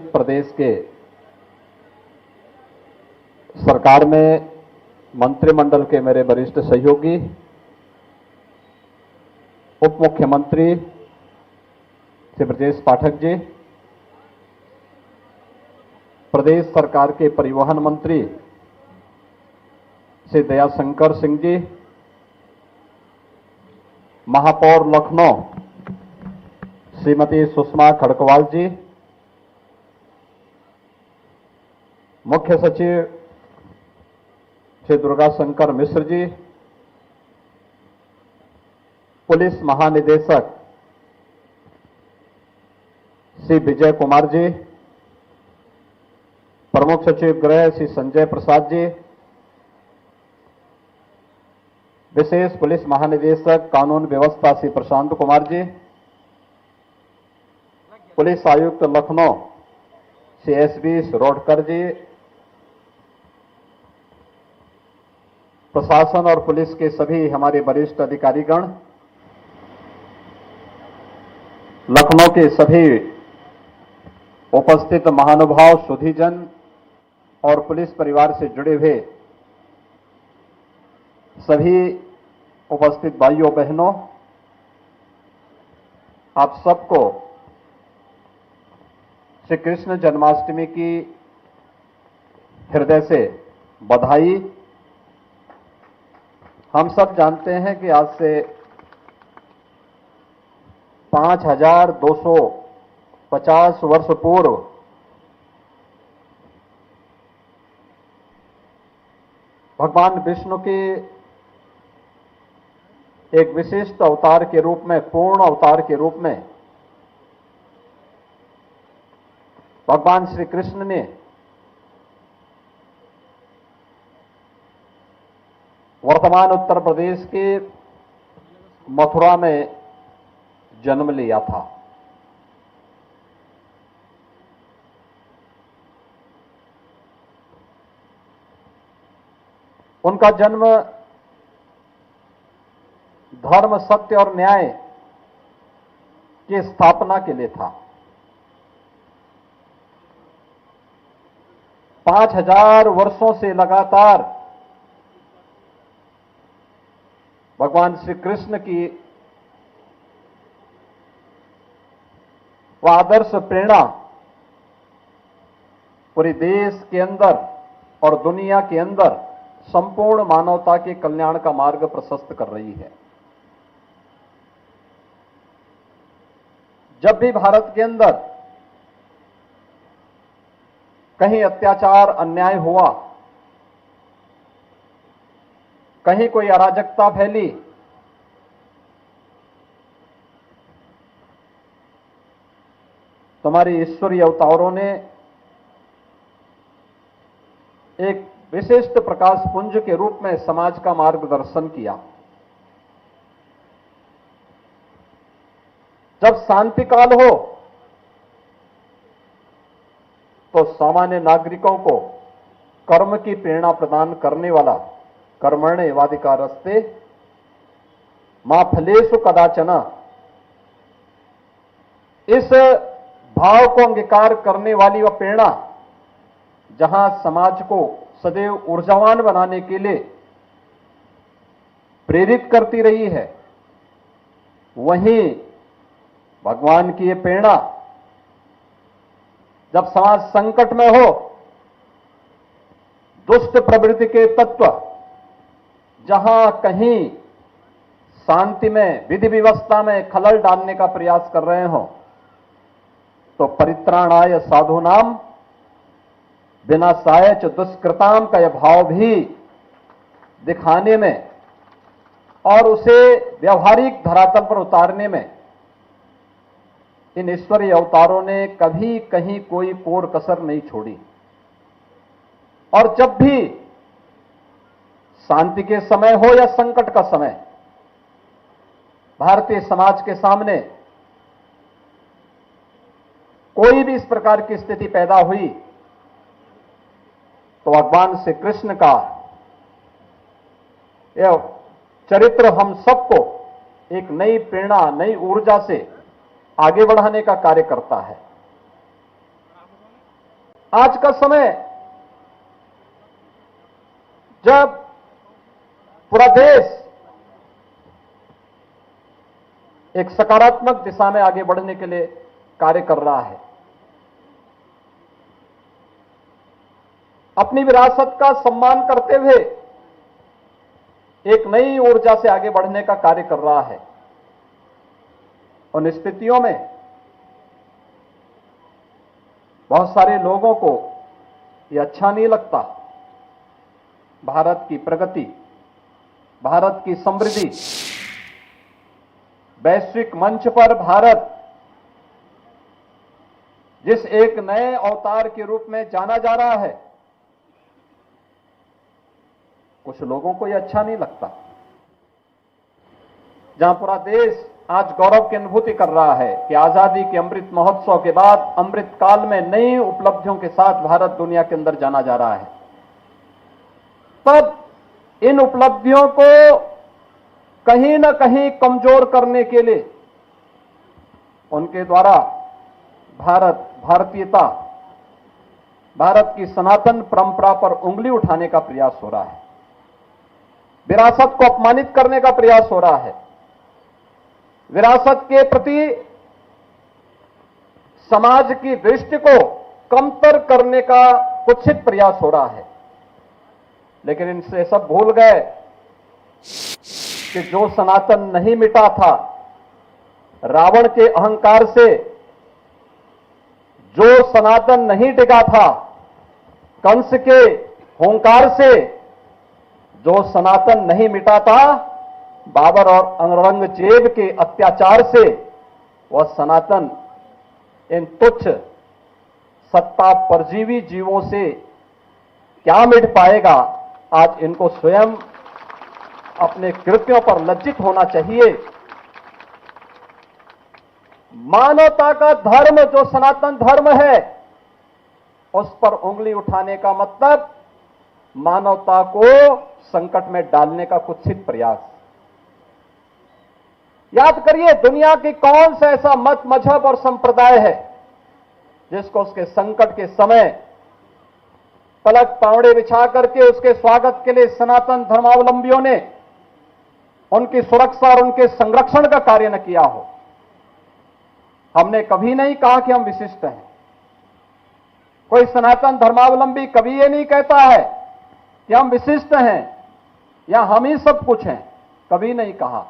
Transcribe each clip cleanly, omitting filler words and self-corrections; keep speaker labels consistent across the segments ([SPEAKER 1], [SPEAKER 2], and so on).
[SPEAKER 1] प्रदेश के सरकार में मंत्रिमंडल के मेरे वरिष्ठ सहयोगी, उप मुख्यमंत्री श्री ब्रजेश पाठक जी, प्रदेश सरकार के परिवहन मंत्री श्री दयाशंकर सिंह जी, महापौर लखनऊ श्रीमती सुषमा खड़कवाल जी, मुख्य सचिव श्री दुर्गा शंकर मिश्र जी, पुलिस महानिदेशक श्री विजय कुमार जी, प्रमुख सचिव गृह श्री संजय प्रसाद जी, विशेष पुलिस महानिदेशक कानून व्यवस्था श्री प्रशांत कुमार जी, पुलिस आयुक्त लखनऊ श्री एसबी रोडकर जी, प्रशासन और पुलिस के सभी हमारे वरिष्ठ अधिकारीगण, लखनऊ के सभी उपस्थित महानुभाव, सुधीजन और पुलिस परिवार से जुड़े हुए सभी उपस्थित भाइयों बहनों, आप सबको श्री कृष्ण जन्माष्टमी की हृदय से बधाई। हम सब जानते हैं कि आज से 5250 वर्ष पूर्व भगवान विष्णु की एक विशिष्ट अवतार के रूप में, पूर्ण अवतार के रूप में भगवान श्री कृष्ण ने वर्तमान उत्तर प्रदेश के मथुरा में जन्म लिया था। उनका जन्म धर्म, सत्य और न्याय की स्थापना के लिए था। 5000 वर्षों से लगातार भगवान श्री कृष्ण की वह आदर्श प्रेरणा पूरे देश के अंदर और दुनिया के अंदर संपूर्ण मानवता के कल्याण का मार्ग प्रशस्त कर रही है। जब भी भारत के अंदर कहीं अत्याचार, अन्याय हुआ, कहीं कोई अराजकता फैली, तुम्हारे ईश्वरीय अवतारों ने एक विशिष्ट प्रकाश पुंज के रूप में समाज का मार्गदर्शन किया। जब शांति काल हो तो सामान्य नागरिकों को कर्म की प्रेरणा प्रदान करने वाला कर्मण्येवाधिकारस्ते मा फलेषु कदाचन, इस भाव को अंगीकार करने वाली वह प्रेरणा जहां समाज को सदैव ऊर्जावान बनाने के लिए प्रेरित करती रही है, वहीं भगवान की ये प्रेरणा जब समाज संकट में हो, दुष्ट प्रवृत्ति के तत्व जहां कहीं शांति में, विधि व्यवस्था में खलल डालने का प्रयास कर रहे हो, तो परित्राणाय साधूनाम विनाशाय च दुष्कृताम का यह भाव भी दिखाने में और उसे व्यवहारिक धरातल पर उतारने में इन ईश्वरीय अवतारों ने कभी कहीं कोई कोर कसर नहीं छोड़ी। और जब भी शांति के समय हो या संकट का समय, भारतीय समाज के सामने कोई भी इस प्रकार की स्थिति पैदा हुई तो भगवान श्री कृष्ण का यह चरित्र हम सबको एक नई प्रेरणा, नई ऊर्जा से आगे बढ़ाने का कार्य करता है। आज का समय जब पूरा देश एक सकारात्मक दिशा में आगे बढ़ने के लिए कार्य कर रहा है, अपनी विरासत का सम्मान करते हुए एक नई ऊर्जा से आगे बढ़ने का कार्य कर रहा है। उन स्थितियों में बहुत सारे लोगों को यह अच्छा नहीं लगता। भारत की प्रगति, भारत की समृद्धि, वैश्विक मंच पर भारत जिस एक नए अवतार के रूप में जाना जा रहा है, कुछ लोगों को यह अच्छा नहीं लगता। जहां पूरा देश आज गौरव की अनुभूति कर रहा है कि आजादी के अमृत महोत्सव के बाद अमृत काल में नई उपलब्धियों के साथ भारत दुनिया के अंदर जाना जा रहा है, तब इन उपलब्धियों को कहीं न कहीं कमजोर करने के लिए उनके द्वारा भारतीयता, भारत की सनातन परंपरा पर उंगली उठाने का प्रयास हो रहा है, विरासत को अपमानित करने का प्रयास हो रहा है, विरासत के प्रति समाज की दृष्टि को कमतर करने का कुत्सित प्रयास हो रहा है। लेकिन इनसे सब भूल गए कि जो सनातन नहीं मिटा था, रावण के अहंकार से जो सनातन नहीं टिका था, कंस के हुंकार से जो सनातन नहीं मिटा था, बाबर और औरंगजेब के अत्याचार से वह सनातन इन तुच्छ सत्ता परजीवी जीवों से क्या मिट पाएगा। आज इनको स्वयं अपने कृत्यों पर लज्जित होना चाहिए। मानवता का धर्म जो सनातन धर्म है, उस पर उंगली उठाने का मतलब मानवता को संकट में डालने का कुत्सित प्रयास। याद करिए, दुनिया की कौन सा ऐसा मत, मजहब और संप्रदाय है जिसको उसके संकट के समय पलक पावड़े बिछा करके उसके स्वागत के लिए सनातन धर्मावलंबियों ने उनकी सुरक्षा और उनके संरक्षण का कार्य न किया हो। हमने कभी नहीं कहा कि हम विशिष्ट हैं। कोई सनातन धर्मावलंबी कभी ये नहीं कहता है कि हम विशिष्ट हैं या हम ही सब कुछ हैं, कभी नहीं कहा।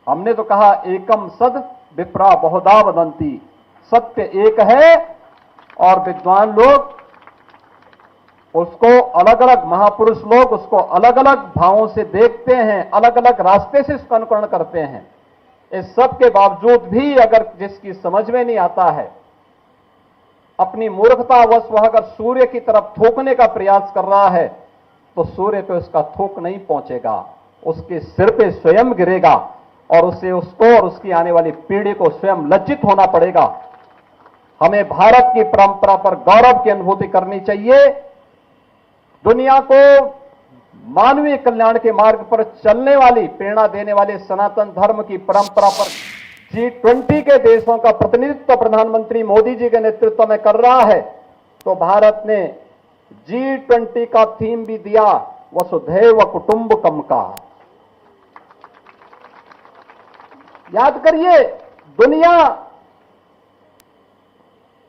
[SPEAKER 1] हमने तो कहा एकम सद विप्रा बहुधा वदंती, सत्य एक है और विद्वान लोग उसको अलग अलग, महापुरुष लोग उसको अलग अलग भावों से देखते हैं, अलग अलग रास्ते से इसका अनुकरण करते हैं। इस सब के बावजूद भी अगर जिसकी समझ में नहीं आता है, अपनी मूर्खतावश वह अगर सूर्य की तरफ थूकने का प्रयास कर रहा है, तो सूर्य पे उसका थूक नहीं पहुंचेगा, उसके सिर पे स्वयं गिरेगा और उसे, उसको और उसकी आने वाली पीढ़ी को स्वयं लज्जित होना पड़ेगा। हमें भारत की परंपरा पर गौरव की अनुभूति करनी चाहिए। दुनिया को मानवीय कल्याण के मार्ग पर चलने वाली, प्रेरणा देने वाले सनातन धर्म की परंपरा पर G20 के देशों का प्रतिनिधित्व प्रधानमंत्री मोदी जी के नेतृत्व में कर रहा है, तो भारत ने G20 का थीम भी दिया वसुधैव कुटुंबकम का। याद करिए, दुनिया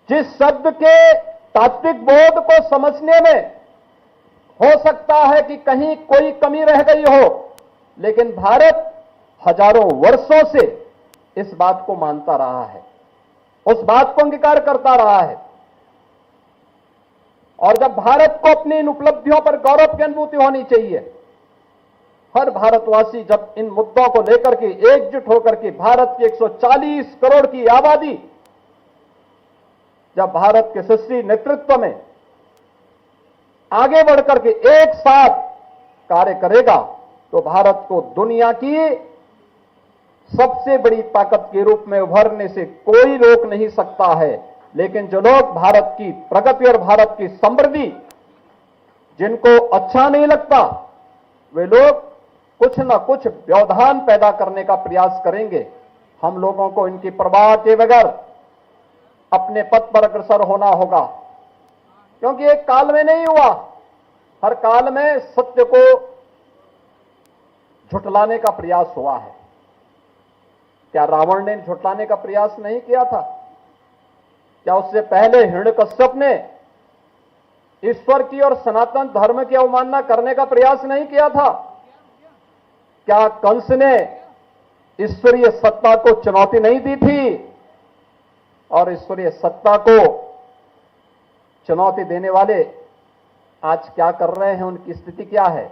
[SPEAKER 1] जिस शब्द के तात्विक बोध को समझने में हो सकता है कि कहीं कोई कमी रह गई हो, लेकिन भारत हजारों वर्षों से इस बात को मानता रहा है, उस बात को अंगीकार करता रहा है। और जब भारत को अपनी इन उपलब्धियों पर गौरव की अनुभूति होनी चाहिए, हर भारतवासी जब इन मुद्दों को लेकर के एकजुट होकर के, भारत की 140 करोड़ की आबादी जब भारत के यशस्वी नेतृत्व में आगे बढ़कर के एक साथ कार्य करेगा, तो भारत को दुनिया की सबसे बड़ी ताकत के रूप में उभरने से कोई रोक नहीं सकता है। लेकिन जो लोग भारत की प्रगति और भारत की समृद्धि जिनको अच्छा नहीं लगता, वे लोग कुछ न कुछ व्यवधान पैदा करने का प्रयास करेंगे। हम लोगों को इनकी परवाह के बगैर अपने पथ पर अग्रसर होना होगा। क्योंकि एक काल में नहीं हुआ, हर काल में सत्य को झुठलाने का प्रयास हुआ है। क्या रावण ने झुठलाने का प्रयास नहीं किया था? क्या उससे पहले हिरण्यकश्यप ने ईश्वर की और सनातन धर्म की अवमानना करने का प्रयास नहीं किया था? क्या कंस ने ईश्वरीय सत्ता को चुनौती नहीं दी थी? और ईश्वरीय सत्ता को चुनौती देने वाले आज क्या कर रहे हैं, उनकी स्थिति क्या है?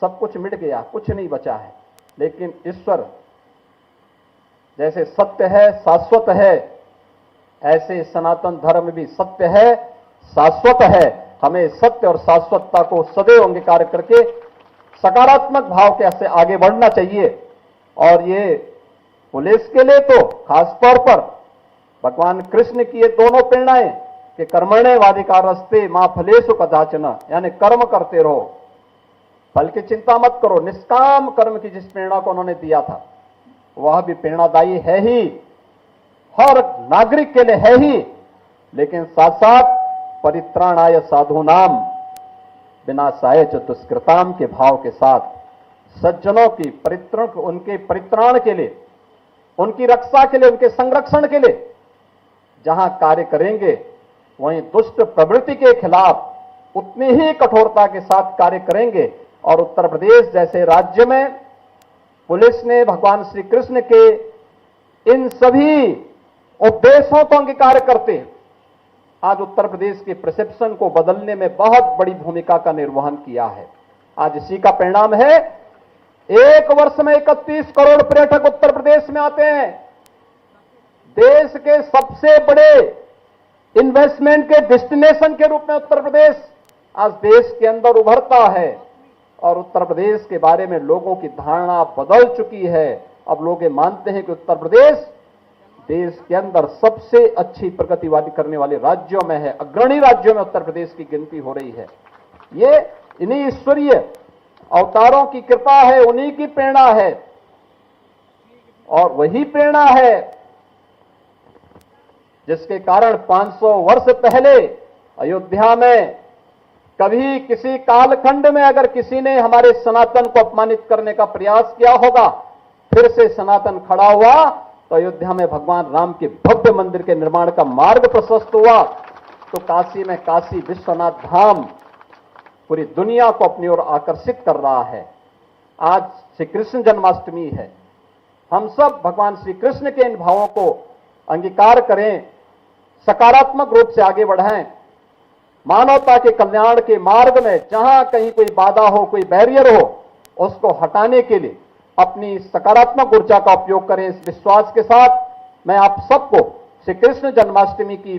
[SPEAKER 1] सब कुछ मिट गया, कुछ नहीं बचा है। लेकिन ईश्वर जैसे सत्य है, शाश्वत है, ऐसे सनातन धर्म भी सत्य है, शाश्वत है। हमें सत्य और शाश्वतता को सदैव अंगीकार करके सकारात्मक भाव के से आगे बढ़ना चाहिए। और ये पुलिस के लिए तो खास तौर पर भगवान कृष्ण की ये दोनों प्रेरणाएं कि कर्मण्येवाधिकारस्ते मा फलेषु कदाचन, यानी कर्म करते रहो, फल की चिंता मत करो। निष्काम कर्म की जिस प्रेरणा को उन्होंने दिया था वह भी प्रेरणादायी है ही, हर नागरिक के लिए है ही। लेकिन साथ साथ परित्राणाय साधूनाम विनाशाय च दुष्कृताम के भाव के साथ सज्जनों की परित्रण, उनके परित्राण के लिए, उनकी रक्षा के लिए, उनके संरक्षण के लिए जहां कार्य करेंगे, वहीं दुष्ट प्रवृत्ति के खिलाफ उतनी ही कठोरता के साथ कार्य करेंगे। और उत्तर प्रदेश जैसे राज्य में पुलिस ने भगवान श्री कृष्ण के इन सभी उपदेशों को अंगीकार करते आज उत्तर प्रदेश के परसेप्शन को बदलने में बहुत बड़ी भूमिका का निर्वहन किया है। आज इसी का परिणाम है, एक वर्ष में 31 करोड़ पर्यटक उत्तर प्रदेश में आते हैं। देश के सबसे बड़े इन्वेस्टमेंट के डेस्टिनेशन के रूप में उत्तर प्रदेश आज देश के अंदर उभरता है। और उत्तर प्रदेश के बारे में लोगों की धारणा बदल चुकी है। अब लोग ये मानते हैं कि उत्तर प्रदेश देश के अंदर सबसे अच्छी प्रगतिवादी करने वाले राज्यों में है, अग्रणी राज्यों में उत्तर प्रदेश की गिनती हो रही है। ये इन्हीं ईश्वरीय अवतारों की कृपा है, उन्हीं की प्रेरणा है। और वही प्रेरणा है जिसके कारण 500 वर्ष पहले अयोध्या में कभी किसी कालखंड में अगर किसी ने हमारे सनातन को अपमानित करने का प्रयास किया होगा, फिर से सनातन खड़ा हुआ तो अयोध्या में भगवान राम के भव्य मंदिर के निर्माण का मार्ग प्रशस्त हुआ। तो काशी में काशी विश्वनाथ धाम पूरी दुनिया को अपनी ओर आकर्षित कर रहा है। आज श्री कृष्ण जन्माष्टमी है। हम सब भगवान श्री कृष्ण के इन भावों को अंगीकार करें, सकारात्मक रूप से आगे बढ़ें। मानवता के कल्याण के मार्ग में जहां कहीं कोई बाधा हो, कोई बैरियर हो, उसको हटाने के लिए अपनी सकारात्मक ऊर्जा का उपयोग करें। इस विश्वास के साथ मैं आप सबको श्री कृष्ण जन्माष्टमी की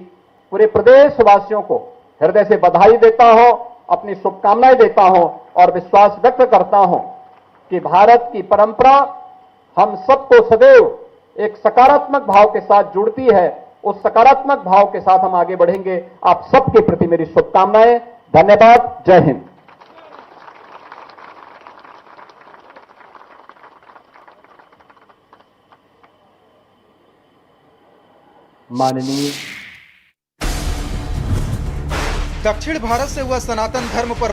[SPEAKER 1] पूरे प्रदेश वासियों को हृदय से बधाई देता हूं, अपनी शुभकामनाएं देता हूं और विश्वास व्यक्त करता हूं कि भारत की परंपरा हम सबको सदैव एक सकारात्मक भाव के साथ जुड़ती है। उस सकारात्मक भाव के साथ हम आगे बढ़ेंगे। आप सबके प्रति मेरी शुभकामनाएं। धन्यवाद। जय हिंद।
[SPEAKER 2] माननीय दक्षिण भारत से हुआ सनातन धर्म पर